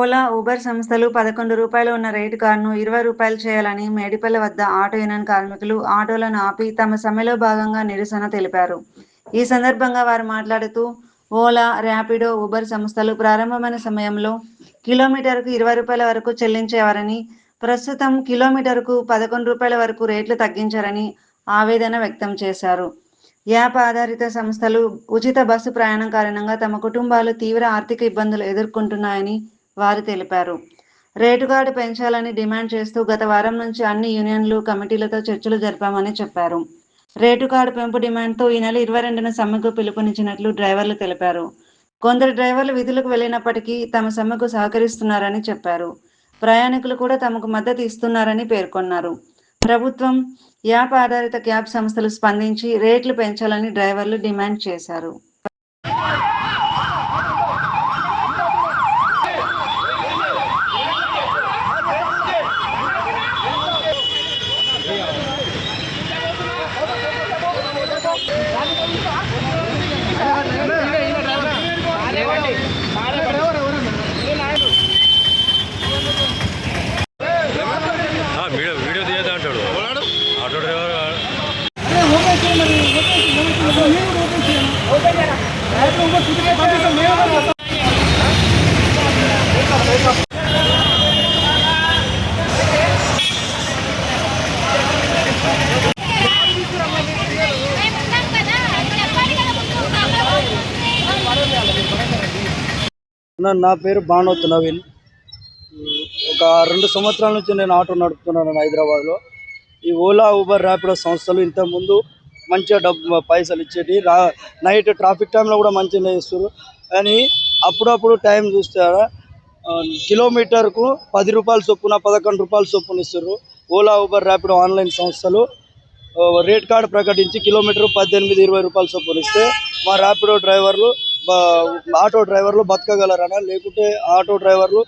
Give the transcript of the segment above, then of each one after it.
Ola, Uber సంస్థలు రూ. 11 ఉన్న రేటు కార్డును రూ. 20 చేయాలని మేడిపల్లి వద్ద ఆటో యూనియన్ కార్మికులు ఆటోలను ఆపి తమ సమ్మెలో భాగంగా నిరసన తెలిపారు. ఈ సందర్భంగా వారు మాట్లాడుతూ, ఓలా, ర్యాపిడో, ఉబర్ సంస్థలు ప్రారంభమైన సమయంలో కిలోమీటరుకు రూ. 20 వరకు చెల్లించేవారని, ప్రస్తుతం కిలోమీటరుకు రూ. 11 వరకు రేట్లు తగ్గించారని ఆవేదన వ్యక్తం చేశారు. యాప్ ఆధారిత సంస్థలు ఉచిత బస్సు ప్రయాణం కారణంగా తమ కుటుంబాలు తీవ్ర ఆర్థిక ఇబ్బందులు ఎదుర్కొంటున్నాయని వారు తెలిపారు. రేటు కార్డు పెంచాలని డిమాండ్ చేస్తూ గత వారం నుంచి అన్ని యూనియన్లు, కమిటీలతో చర్చలు జరిపామని చెప్పారు. రేటు కార్డు పెంపు డిమాండ్తో ఈ నెల 22న సమ్మెకు పిలుపునిచ్చినట్లు డ్రైవర్లు తెలిపారు. కొందరు డ్రైవర్లు విధులకు వెళ్లినప్పటికీ తమ సమ్మెకు సహకరిస్తున్నారని చెప్పారు. ప్రయాణికులు కూడా తమకు మద్దతు ఇస్తున్నారని పేర్కొన్నారు. ప్రభుత్వం, యాప్ ఆధారిత క్యాబ్ సంస్థలు స్పందించి రేట్లు పెంచాలని డ్రైవర్లు డిమాండ్ చేశారు. వీడియో తీయద్దు అంటాడు ఆటో డ్రైవర్. నా పేరు బాణోత్ నవీన్. ఒక 2 సంవత్సరాల నుంచి నేను ఆటో నడుపుతున్నాను హైదరాబాద్లో. ఈ ఓలా, ఉబర్, ర్యాపిడో సంస్థలు ఇంతకుముందు మంచిగా పైసలు ఇచ్చేటి, నైట్ ట్రాఫిక్ టైంలో కూడా మంచిగా ఇస్తారు. కానీ అప్పుడప్పుడు టైం చూస్తారా, కిలోమీటర్కు రూ. 10 చొప్పున, రూ. 11 చొప్పున ఇస్తారు. ఓలా, ఉబర్, ర్యాపిడో ఆన్లైన్ సంస్థలు రేట్ కార్డు ప్రకటించి కిలోమీటర్ 18-20 చొప్పున ఇస్తే మా ర్యాపిడో డ్రైవర్లు, ఆటో డ్రైవర్లు బతకగలరనా, లేకుంటే ఆటో డ్రైవర్లు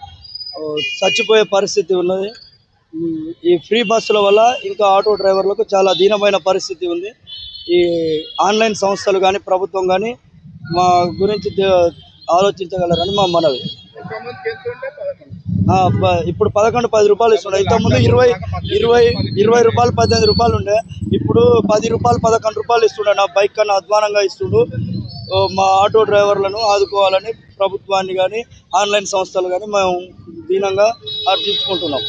చచ్చిపోయే పరిస్థితి ఉన్నది. ఈ ఫ్రీ బస్సుల వల్ల ఇంకా ఆటో డ్రైవర్లకు చాలా దీనమైన పరిస్థితి ఉంది. ఈ ఆన్లైన్ సంస్థలు కానీ, ప్రభుత్వం కానీ మా గురించి ఆలోచించగలరని మా మనవి. ఇప్పుడు 11-10 రూపాయలు ఇస్తుండే. ఇంతకుముందు 20 రూపాయలు, 18 రూపాయలు ఉండే. ఇప్పుడు 10 రూపాయలు, 11 రూపాయలు ఇస్తుండే. నా బైక్ కన్నా అధ్వానంగా ఇస్తుండు. మా ఆటో డ్రైవర్లను ఆదుకోవాలని ప్రభుత్వాన్ని కానీ, ఆన్లైన్ సంస్థలు కానీ మేము దీనంగా అర్థించుకుంటున్నాం.